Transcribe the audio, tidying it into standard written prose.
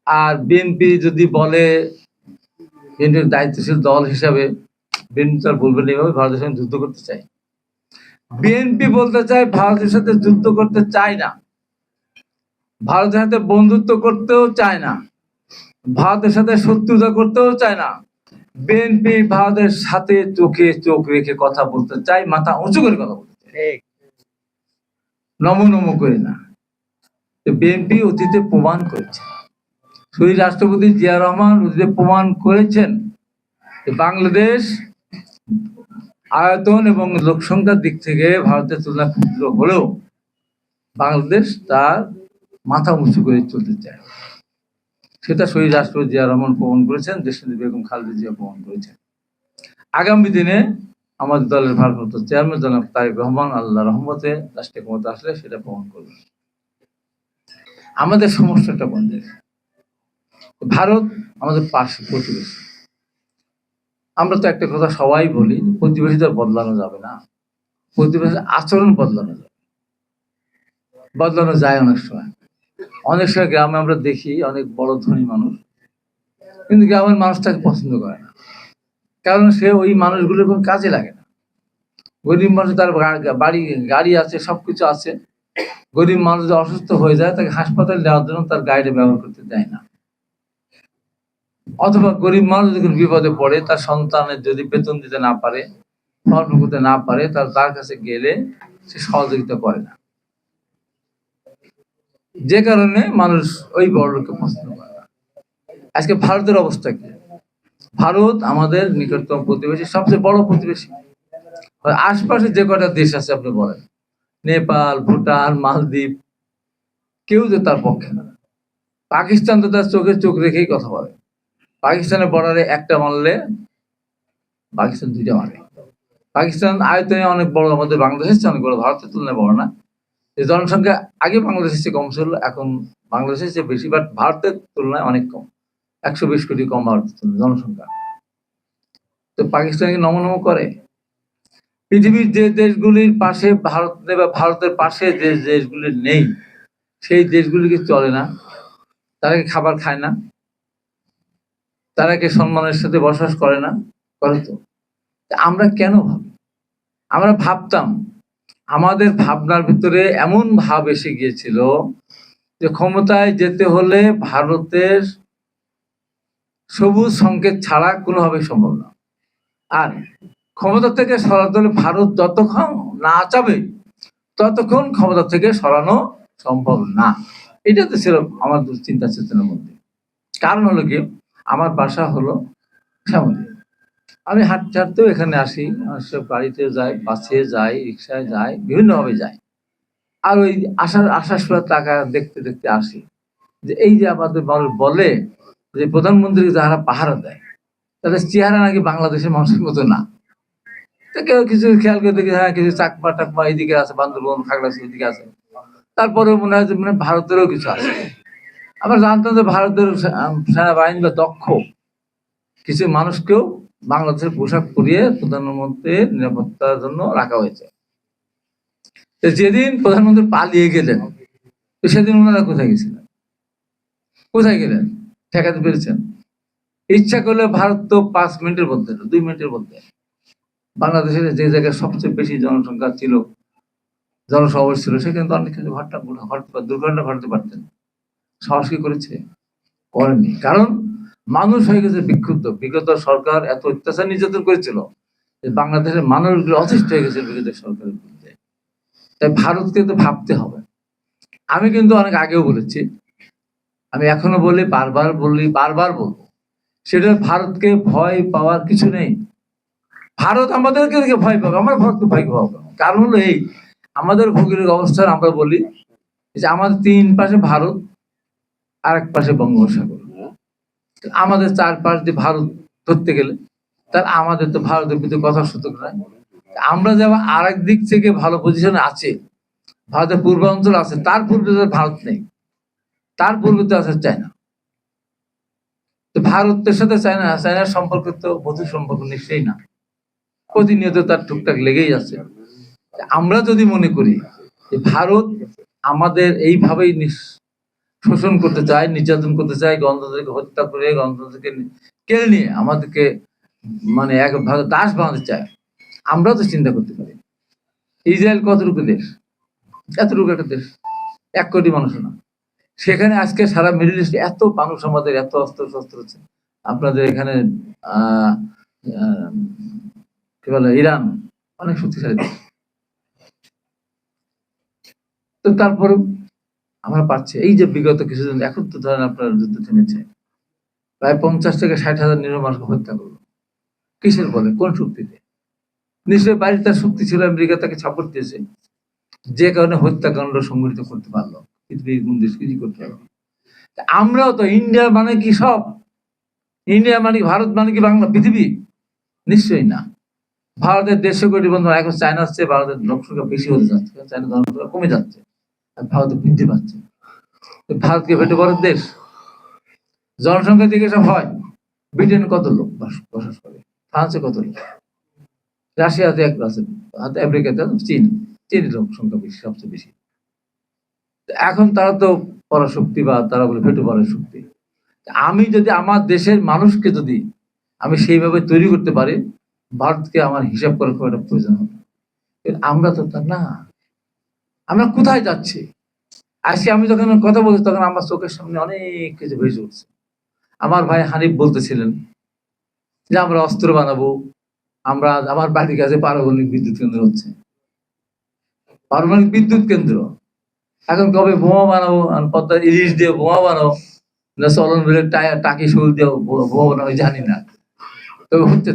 আর BNP যদি বলে, বিএনপির দায়িত্বশীল দল হিসাবে বিএনপি তো আর বলবেন এইভাবে ভারতের সঙ্গে যুদ্ধ করতে চাই। বিএনপি বলতে চায় ভারতের সাথে যুদ্ধ করতে চায় না, ভারতের সাথে বন্ধুত্ব করতেও চায় না, ভারতের সাথে শত্রুতা করতেও চায় না। বিএনপি ভারতের সাথে চোখে চোখ রেখে কথা বলতে চায়, মাথা উঁচু করে কথা বলতে চায়, নমো নমো করে না। বিএনপি অতীতে প্রমাণ করেছে, শহীদ রাষ্ট্রপতি জিয়া রহমান অতীতে প্রমাণ করেছেন বাংলাদেশ আয়তন এবং লোকসংখ্যার দিক থেকে ভারতের তুলনায় ক্ষুদ্র হলেও বাংলাদেশ তার মাথা উঁচু করে চলতে চায়। সেটা শহীদ রাষ্ট্রপতি জিয়া রহমান প্রমাণ করেছেন, দেশনেত্রী বেগম খালেদা জিয়া প্রমাণ করেছেন। আগামী দিনে আমাদের দলের ভারপ্রাপ্ত চেয়ারম্যান জনাব তারেক রহমান আল্লাহ রহমতে রাষ্ট্রীয় ক্ষমতা আসলে সেটা প্রমাণ করবে। আমাদের সমস্যাটা কোন জায়গায়? ভারত আমাদের পাশে প্রতিবেশী। আমরা তো একটা কথা সবাই বলি, প্রতিবেশী তো বদলানো যাবে না, প্রতিবেশীর আচরণ বদলানো যাবে, বদলানো যায় অনেক সময়। অনেক সময় গ্রামে আমরা দেখি অনেক বড় ধনী মানুষ, কিন্তু গ্রামের মানুষটাকে পছন্দ করে না, কারণ সে ওই মানুষগুলোর কোনো কাজে লাগে না। গরিব মানুষ, তার বাড়ি গাড়ি আছে, সবকিছু আছে, গরিব মানুষ যদি অসুস্থ হয়ে যায় তাকে হাসপাতালে নেওয়ার জন্য তার গাড়িটা ব্যবহার করতে দেয় না। অথবা গরিব মানুষ যখন বিপদে পড়ে, তার সন্তানের যদি বেতন দিতে না পারে, পালন করতে না পারে, তার কাছে গেলে সে সহযোগিতা করে না, যে কারণে মানুষ ওই বড় লোককে পছন্দ করে না। আজকে ভারতের অবস্থা কি? ভারত আমাদের নিকটতম প্রতিবেশী, সবচেয়ে বড় প্রতিবেশী। আশপাশে যে কটা দেশ আছে আপনি বলেন, নেপাল, ভুটান, মালদ্বীপ, কেউ যে তার পক্ষে না। পাকিস্তান তো তার চোখে চোখ রেখেই কথা বলে। পাকিস্তানের বর্ডারে একটা মারলে পাকিস্তান দুইটা মারে। পাকিস্তান আয়তনে অনেক বড়, আমাদের বাংলাদেশের চেয়ে অনেক বড়, ভারতের তুলনায় বড় না। জনসংখ্যা আগে বাংলাদেশের চেয়ে কম ছিল, এখন বাংলাদেশের চেয়ে বেশি, বাট ভারতের তুলনায় অনেক কম, 120 কোটি কম ভারতের তুলনায় জনসংখ্যা। তো পাকিস্তানকে নমনম করে। পৃথিবীর যে দেশগুলির পাশে ভারত বা ভারতের পাশে যে দেশগুলি নেই, সেই দেশগুলিকে চলে না, তারা কি খাবার খায় না, তারা কি সম্মানের সাথে বসবাস করে না? করে তো। আমরা কেন ভাবি? আমরা ভাবতাম, আমাদের ভাবনার ভিতরে এমন ভাব এসে গিয়েছিল যে ক্ষমতায় যেতে হলে ভারতের সবুজ সংকেত ছাড়া কোনোভাবেই সম্ভব না। আর ক্ষমতা থেকে সরাতে হলে ভারত যতক্ষণ না চাবে ততক্ষণ ক্ষমতা থেকে সরানো সম্ভব না। এটা তো ছিল আমার চিন্তা চেতনার মধ্যে। কারণ হলো কি, আমার বাসা হলো শ্যামলী, আমি হাঁটতে হাঁটতেও এখানে আসি, গাড়িতে যাই, বাসে যাই, রিক্সায় যাই, বিভিন্নভাবে যাই। আর ওই আসার সময় টাকা দেখতে দেখতে আসি যে এই যে আমাদের মানুষ বলে যে প্রধানমন্ত্রী যারা পাহারা দেয় তাদের চেহারা নাকি বাংলাদেশের মানুষের মতো না। কেউ কিছু খেয়াল করে দেখি, হ্যাঁ কিছু চাকমা টাকমা এইদিকে আছে, বান্দরবন, খাগড়াছড়ি এদিকে আছে, তারপরে মনে হয় যে মানে ভারতেরও কিছু আছে। আমরা জানতাম যে ভারতের সেনাবাহিনী বা দক্ষ কিছু মানুষকেও বাংলাদেশের পোশাক পরিয়ে প্রধানমন্ত্রীর নিরাপত্তার জন্য রাখা হয়েছে। যেদিন প্রধানমন্ত্রী পালিয়ে গেলেন, তো সেদিন ওনারা কোথায় গেছিলেন? কোথায় গেলেন? ঠেকাতে পেরেছেন? ইচ্ছা করলে ভারত তো 5 মিনিটের মধ্যে, 2 মিনিটের মধ্যে বাংলাদেশের যে জায়গায় সবচেয়ে বেশি জনসংখ্যা ছিল, জনসমাবেশ ছিল, সেখানে তো অনেক কিছু দুর্ঘটনা ঘটাতে পারতেন। সাহস কি করেছে? করেনি। কারণ মানুষ হয়ে গেছে বিক্ষুব্ধ। বিগত সরকার এত অত্যাচার নির্যাতন করেছিল যে বাংলাদেশের মানুষগুলো অতিষ্ঠ হয়ে গেছে বিগত সরকারের বিরুদ্ধে। তাই ভারতকে তো ভাবতে হবে। আমি কিন্তু অনেক আগেও বলেছি, আমি এখনো বলি, বারবার বলবো, সেটা ভারতকে ভয় পাওয়ার কিছু নেই। ভারত আমাদেরকে দেখে ভয় পাবে, আমরা ভারতকে ভয় পাবো। কারণ হলো এই, আমাদের ভৌগোলিক অবস্থান আমরা বলি যে আমাদের 3 পাশে ভারত, আর এক পাশে বঙ্গোপসাগর, আমাদের 4 পাশ দিয়ে ভারত ধরতে গেলে তার আমাদের তো ভারতের ভিতরে কথা সুযোগ নাই। আমরা যেমন আর এক দিক থেকে ভালো পজিশনে আছে, ভারতের পূর্বাঞ্চল আছে, তার পূর্বে ভারত নেই, তার পূর্বে তো আছে চায়না। তো ভারতের সাথে চায়নার সম্পর্ক তো বধূ সম্পর্ক নিশ্চয়ই না, প্রতিনিয়ত তার টুকটাক লেগেই আছে। আমরা যদি মনে করি যে ভারত আমাদের এইভাবেই শোষণ করতে চায়, নির্যাতন করতে চায়, গণতন্ত্রকে হত্যা করে গণতন্ত্রকে কেড়ে নিয়ে আমাদেরকে মানে এক ভাবে দাস বানাতে চায়। আমরাও তো চিন্তা করতে পারি, ইসরায়েল কতটুকু দেশ, এতটুকু একটা দেশ, 1 কোটি মানুষ না, সেখানে আজকে সারা মিডল ইস্টে এত মানুষ, আমাদের এত অস্ত্র শস্ত্র হচ্ছে। আপনাদের এখানে আহ আহ, কি বলে, ইরান অনেক শক্তিশালী দেশ। তো তারপরে আমরা পাচ্ছি, এই যে বিগত কিছুদিন, এখন তো ধরেন আপনার যুদ্ধ থেমেছে, প্রায় 50 থেকে 60 হাজার নিরীহ মানুষকে হত্যা করলো। কিসের বলে, কোন শক্তিতে? নিশ্চয়ই বাইরে তার শক্তি ছিল, আমেরিকা তাকে সাপোর্ট দিয়েছে, যে কারণে হত্যাকাণ্ড সংঘটিত করতে পারলো। পৃথিবীর কোন দেশ কিছু করতে পারলো। আমরাও তো, ইন্ডিয়া মানে কি সব? ইন্ডিয়া মানে কি ভারত মানে কি বাংলা পৃথিবী? নিশ্চয়ই না। ভারতের 150 কোটি বন্ধু, এখন চায়না আসছে, ভারতের জনসংখ্যা বেশি হতে যাচ্ছে, চায়না জনসংখ্যা কমে যাচ্ছে, আর ভারতে বৃদ্ধি পাচ্ছে। ভারতকে ভেটে বড় দেশ, জনসংখ্যার দিকে সব হয়। ব্রিটেন কত লোক বসবাস করে, ফ্রান্সে কত লোক, রাশিয়াতে এক আছে, আমেরিকাতে, চীন লোক সংখ্যা বেশি, সবচেয়ে বেশি। এখন তারা তো পরাশক্তি, বা তারা বলে ভেটে পড়ার শক্তি। আমি যদি আমার দেশের মানুষকে যদি আমি সেইভাবে তৈরি করতে পারি, ভারতকে আমার হিসাব করার খুব একটা প্রয়োজন হবে। আমরা তো তা না। আমরা কোথায় যাচ্ছি? আজকে আমি যখন কথা বলছি, তখন আমার চোখের সামনে অনেক কিছু ভেসে উঠছে। আমার ভাই হানিফ বলতেছিলেন যে আমরা অস্ত্র বানাবো, আমরা, আমার বাড়ির কাছে পারমাণবিক বিদ্যুৎ কেন্দ্র হচ্ছে, পারমাণবিক বিদ্যুৎ কেন্দ্র। এখন কবে বোমা বানাবো, পদ্মা ইলিশ দিয়ে বোমা বানাবো, না চলন টাকি শোল দিয়ে বোমা বানাবো, জানি না, তবে হচ্ছে।